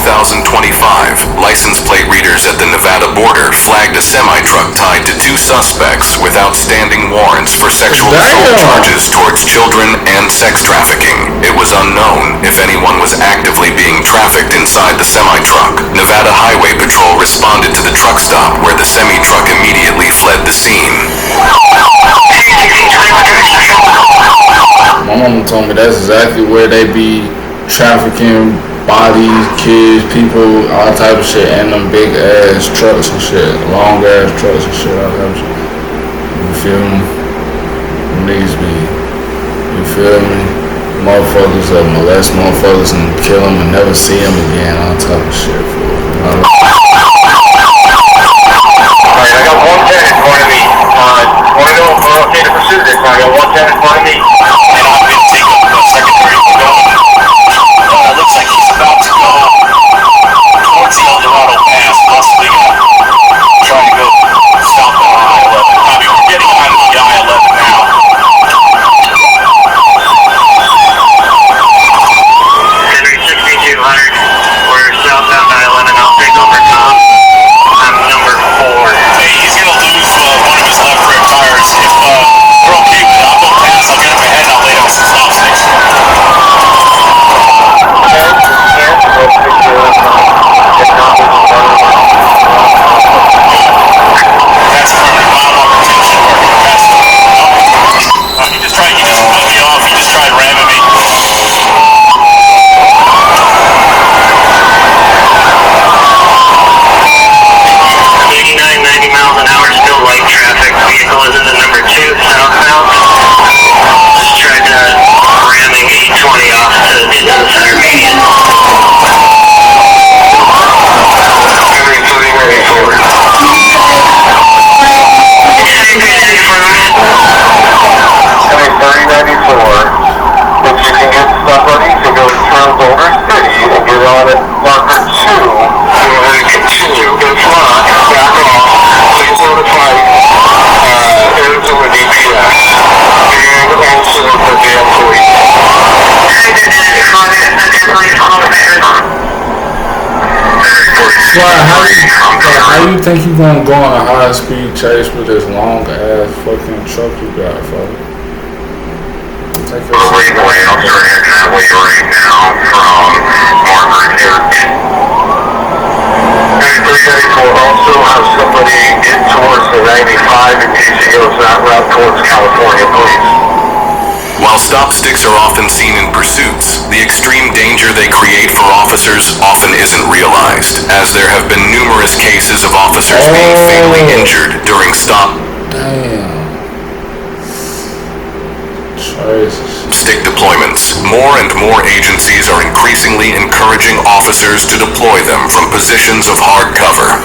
2025, license plate readers at the Nevada border flagged a semi-truck tied to two suspects with outstanding warrants for sexual assault charges towards children and sex trafficking. It was unknown if anyone was actively being trafficked inside the semi-truck. Nevada Highway Patrol responded to the truck stop, where the semi-truck immediately fled the scene. My mama told me that's exactly where they be trafficking bodies, kids, people, all type of shit, and them big ass trucks and shit, long ass trucks and shit, all type of shit. You feel me? Niggas be, you feel me? Motherfuckers that molest motherfuckers and kill them and never see them again, all type of shit. Alright, I got 110 in front of me. Want to go okay to pursue this? I got 110 in front of me. And I've been taking the secondary to go. Looks like he's about to go towards the El Dorado Pass, possibly trying to go south on I-11. Copy, we're getting on the I-11 now. Henry 6200, we're southbound I-11. I'll take over Tom. I'm number 4. Hey, he's going to lose one of his left rear tires. If we're okay with it, I'll go past. I'll get him ahead and I'll lay down some stop sticks. How you think you gonna go on a high speed chase with this long ass fucking truck you got, fuck? Take your right away, I'll start heading that way right now from Margaret here. And 394 also have somebody get towards the 95 in case he goes that route towards California, please. While stop sticks are often seen in pursuits, the extreme danger they create for officers often isn't realized, as there have been numerous cases of officers being fatally injured during stop stick deployments. More and more agencies are increasingly encouraging officers to deploy them from positions of hard cover.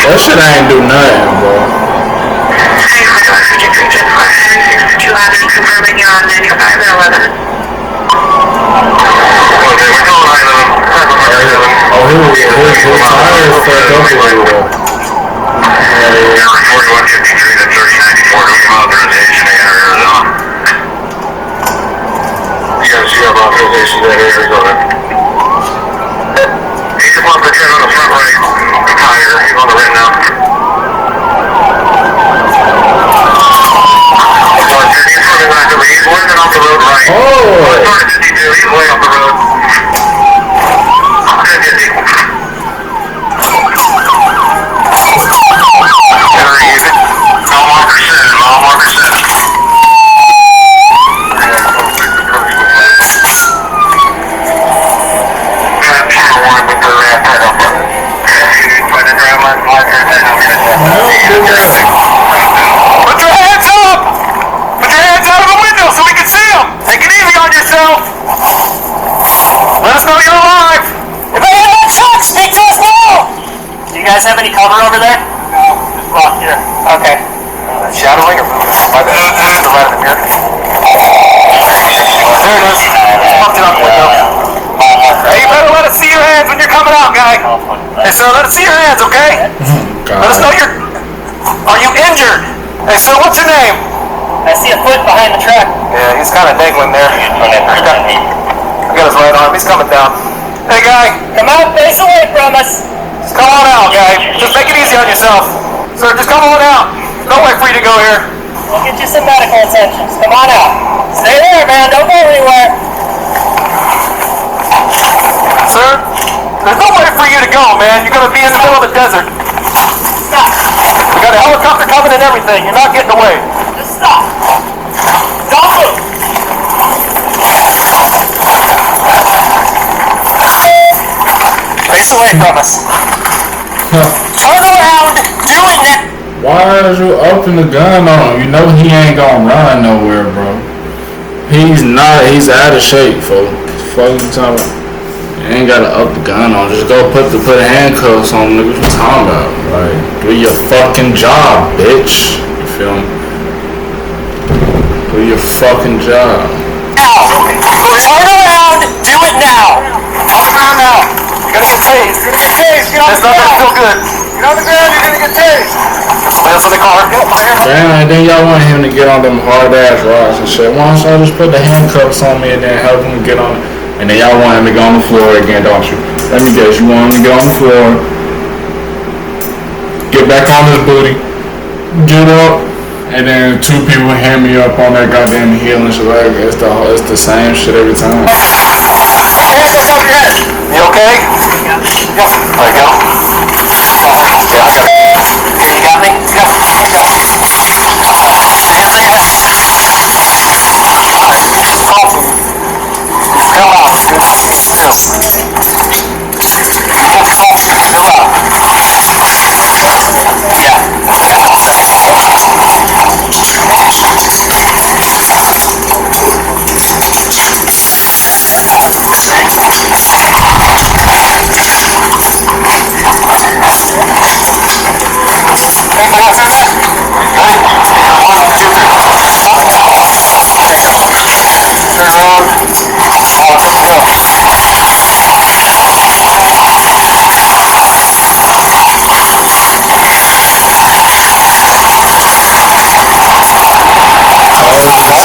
That shit ain't do nothing, bro. Confirming you're on 95 and 11. Oh, his tires fucked up a little bit. 4153 to 3094, looking authorization in Arizona. Yes, you have authorization in Arizona. He's on the 10 on the front right tire, he's on the right now. He's working off the road right. Oh! He's way off the road. 1050. Mile marker set. right in the mirror. There it is. Fucked it up window. Hey, you better let us see your hands when you're coming out, guy. Hey, sir, let us see your hands, okay? Let us know you're... Are you injured? Hey, sir, what's your name? I see a foot behind the truck. Yeah, he's kind of dangling there. I got his right arm. He's coming down. Hey, guy. Come out, face away from us. Just come on out, guy. Just make it easy on yourself. Sir, just come on out. No way for you to go here. We'll get you some medical attention. Come on out. Stay there, man. Don't go anywhere. Sir, there's no way for you to go, man. You're going to be in the middle of the desert. Stop. We got a helicopter coming and everything. You're not getting away. Just stop. Don't move. Face away from us. Turn around. Do it now. Why is you open the gun on him? You know he ain't gonna run nowhere, bro. He's out of shape, folks. Fuck you talking about? You ain't gotta up the gun on. Just go put handcuffs on him, nigga. What you talking about? Like, do your fucking job, bitch. You feel me? Do your fucking job. Now. Turn around. Do it now. Turn around now. You're going to get tased. You're gonna get tased. Get on It's the not going to ground. feel good. Get on the ground. You're gonna get tased. Somebody else in the car. Damn, and then y'all want him to get on them hard ass rocks and shit. Why don't y'all just put the handcuffs on me and then help him get on? And then y'all want him to go on the floor again, don't you? Let me guess, you want him to get on the floor, get back on his booty, get up, and then two people hand me up on that goddamn heel and shit. Like, it's the same shit every time. Hands up over your head. You okay? Yeah. Yep. There you go. Yeah, I got it. Okay, you got me? Yep. Hands on your head. Talk to me. Come on. Yes. Come on.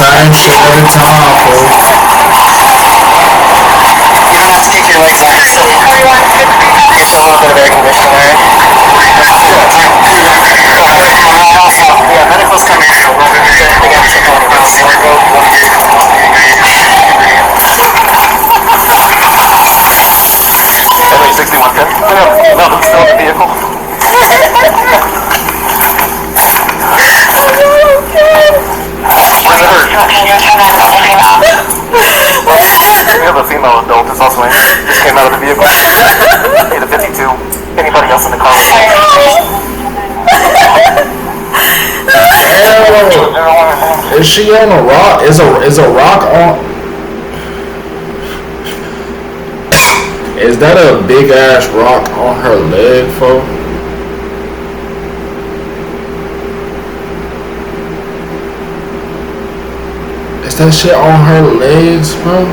Same shit every time, folks. You don't have to take your legs off your seat. Get you a little bit of air conditioning. Yeah, medical's coming. Anyway, 6110. No, who's still in the vehicle? Where's the hurt? We have a female adult that's also in. Just came out of the vehicle. Hey, the 52. Anybody else in the car? Is she on a rock? Is a rock on? Is that a big ass rock on her leg, folks? Is that shit on her legs, bro?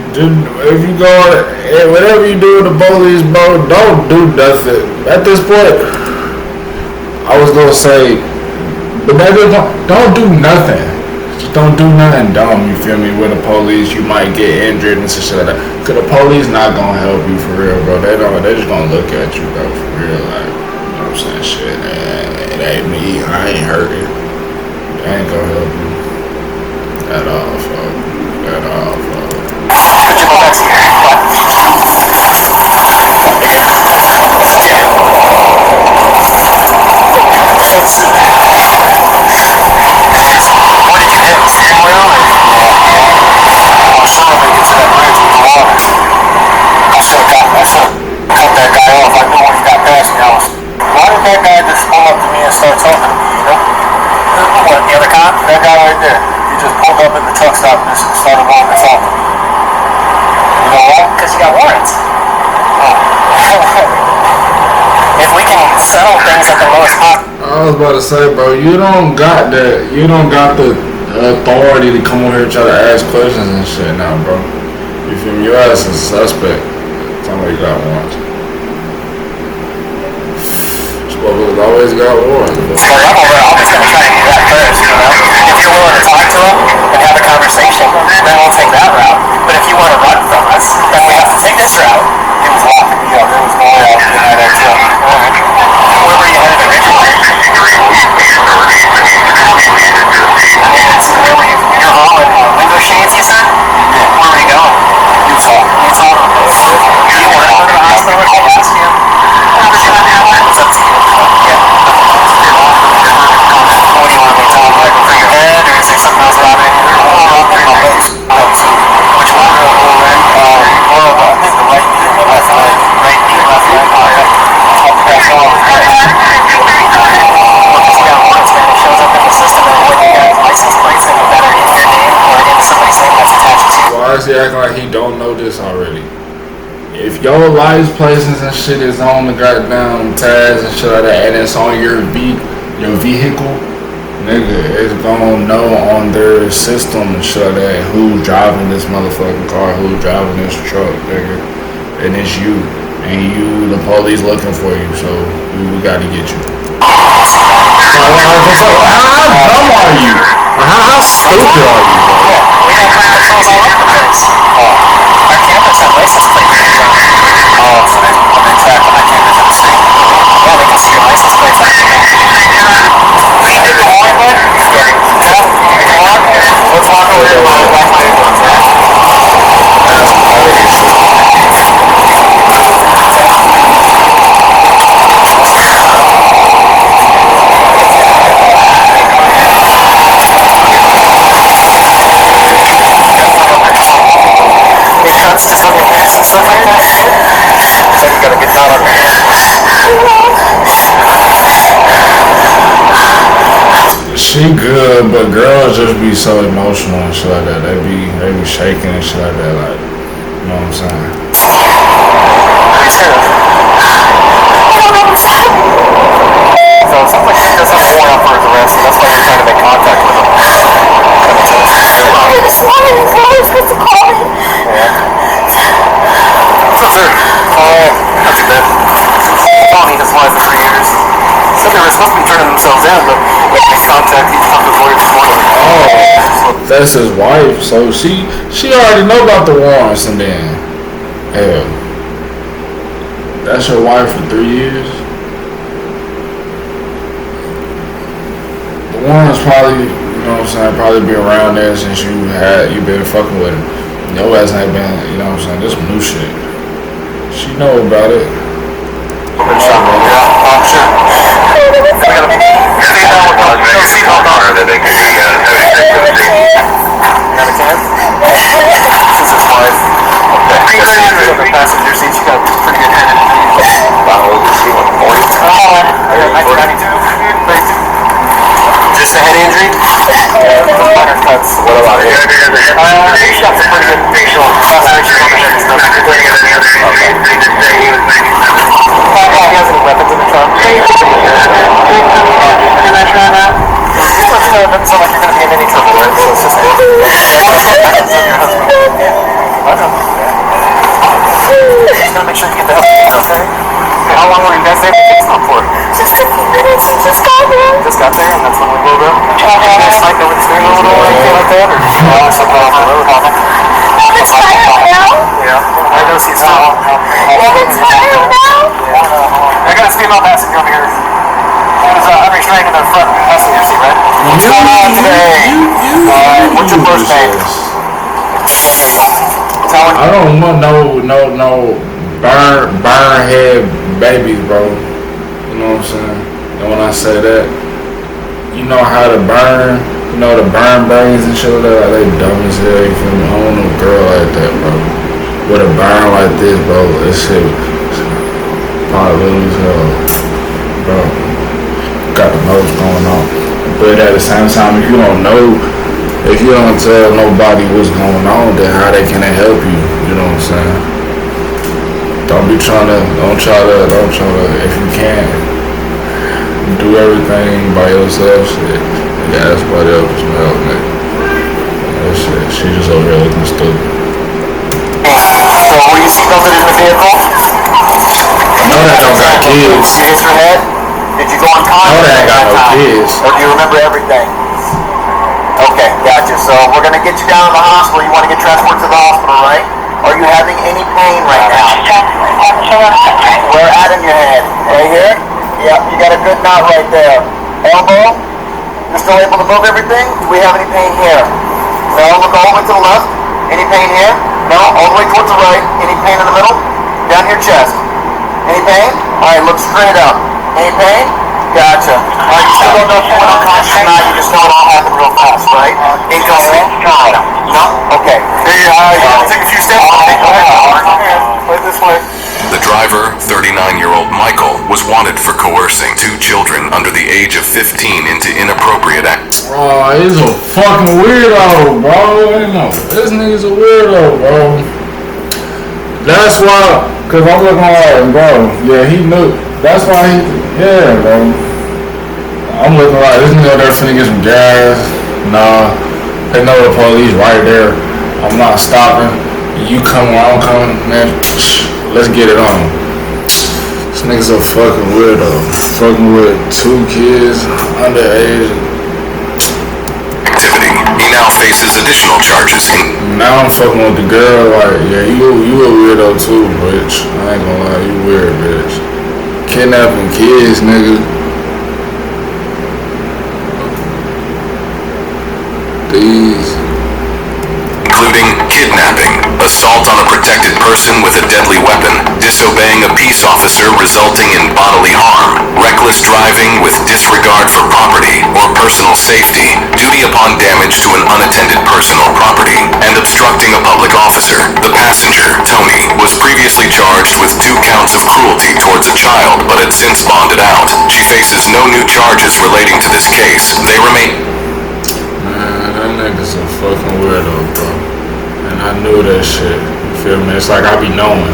Dude, if you go, whatever you do with the police, bro, don't do nothing. At this point, I was gonna say, but don't do nothing. Just don't do nothing dumb, you feel me? With the police, you might get injured and shit like that. Cause the police not gonna help you for real, bro. They just gonna look at you, bro, for real. Like, you know what I'm saying? Shit, it ain't me. I ain't hurting. They ain't gonna help you at all, folks. At all, folks. I'm sure when they get to that bridge with the water. started wanting to talk to me. You know why? Because you got warrants. If we can settle things at the lowest possible. I was about to say, bro, you don't got the authority to come over here and try to ask questions and shit now, bro. You feel me? Your ass is a suspect. Somebody got warrants. Spoilers always got warrants, bro. So I'm always going to try to do that first, you know? If you're willing to talk to him and have a conversation, then we'll take that route. But if you want to run from us, then we have to take this route. It was locked. Yeah, there was more out behind that truck. Where were you headed originally? You're hauling window shades, you said? Yeah. Where were you going? Utah. Utah? Do you want to go to the hospital if I ask you? It's up to you. Yeah. What do you want me to tell him? Like over your head, or is there something else bothering you? Which one? I think the right knee and the left leg. Right knee, left leg. That's all. Because you got warrants, man. It shows up in the system, and when you got license plates that are in your name or in somebody's name that's attached to you. Why is he acting like he don't know this already? If your license plates and shit is on the goddamn tags and shit like that, and it's on your vehicle, nigga, it's gonna know on their system and shit like that who's driving this motherfucking car, who's driving this truck, nigga, and it's you, and you, the police looking for you, so we gotta get you. How dumb are you? How stupid are you, bro? We have crime patrols all over the place. Our cameras have license plates. Oh, so I'm in track on my cameras in the street. Yeah, they can see your license plates. We did the warrant one? Yeah. Let's walk over here while we walk my ones, right? Just look at this and stuff like that. So you gotta get down on your hands. She good, but girls just be so emotional and shit like that. They be shaking and shit like that, like, you know what I'm saying? So it sounds like she does have a warrant out for his arrest, so that's why you're trying to make contact with him. This woman is always supposed to call me. Yeah. What's up, sir? Not too bad. Tony his wife for 3 years. Said they were supposed to be turning themselves in, but they contacted each other's lawyer this morning. Oh, that's his wife, so she already know about the warrants, and then, hell, that's your wife for 3 years? The warrants probably, you know what I'm saying, probably been around there since you been fucking with him. Your ass ain't been, you know what I'm saying, this some new shit. She know about it. Yeah, I'm sure. Seatbelt on. That they could be, you got a can? This is his wife. Okay. In the passenger seat, she got a pretty good head. How old is she? 40? 1992. 32. Just a head injury? Minor cuts. What about it? She got some pretty good facial laceration on the head and stuff. He has any weapons in the trunk? Can I try that? It doesn't sound like you're going to be in any trouble, right? So it's just your husband. Just gotta make sure you get the help you need, okay? How long were you guys there for? Just a few minutes. He just got here. Just got there, and that's when we rolled up? Did you guys fight over the steering wheel or anything like that? Or something off the road? It's fine now. Yeah. I know she's still. It's fine now. I got a female passenger over here. He was unrestrained in the front passenger seat, right? What's going on today? What's your first name? I don't want no burn head babies, bro. You know what I'm saying? And when I say that, you know how to burn, you know the burn brains and shit like that, like they dumb as hell, you feel me? I don't want no girl like that, bro. With a burn like this, bro, this shit probably little as hell, bro. Got the most going on. But at the same time, if you don't know if you don't tell nobody what's going on, then how can they help you? You know what I'm saying? Don't try to, if you can't, do everything by yourself, shit. Yeah, that's somebody else for some help, man. That shit, she just over here looking stupid. So were you seatbelted in the vehicle? I know that don't got kids. Did you hit your head? Did you go unconscious? I know that ain't got no kids. Or do you remember everything? Okay, gotcha. So we're gonna get you down to the hospital. You want to get transported to the hospital, right? Are you having any pain right now? Where at in your head? Right here? Yep, you got a good knot right there. Elbow? You're still able to move everything? Do we have any pain here? No, look all the way to the left. Any pain here? No, all the way towards the right. Any pain in the middle? Down your chest. Any pain? Alright, look straight up. Any pain? Gotcha. Alright, you still don't know if you went unconscious or not, you just know it all happened real fast, right? In custody? No? Okay. You want to take a few steps? Okay, go ahead. Play it this way. The driver, 39-year-old Michael, was wanted for coercing 2 children under the age of 15 into inappropriate acts. Oh, he's a fucking weirdo, bro. Ain't no, this nigga's a weirdo, bro. That's why, cause I'm looking like, bro, yeah, he knew. That's why yeah, bro. I'm looking like, this nigga there finna get some gas. Nah, they know the police right there. I'm not stopping. You coming, I'm coming, man. Let's get it on. This nigga's a fucking weirdo. Fucking with 2 kids underage. Activity. He now faces additional charges. Now I'm fucking with the girl, like, yeah, you a weirdo too, bitch. I ain't gonna lie, you weird, bitch. Kidnapping kids, nigga. These. Including kidnapping, assault on a protected person with a deadly weapon, disobeying a peace officer resulting in bodily harm, reckless driving with disregard for property or personal safety, duty upon damage to an unattended person or property, and obstructing a public officer. The passenger, Tony, was previously charged with 2 counts of cruelty towards a child, but had since bonded out. She faces no new charges relating to this case. They remain... Man, that nigga's a fucking weirdo, bro. And I knew that shit. You feel me? It's like I be knowing.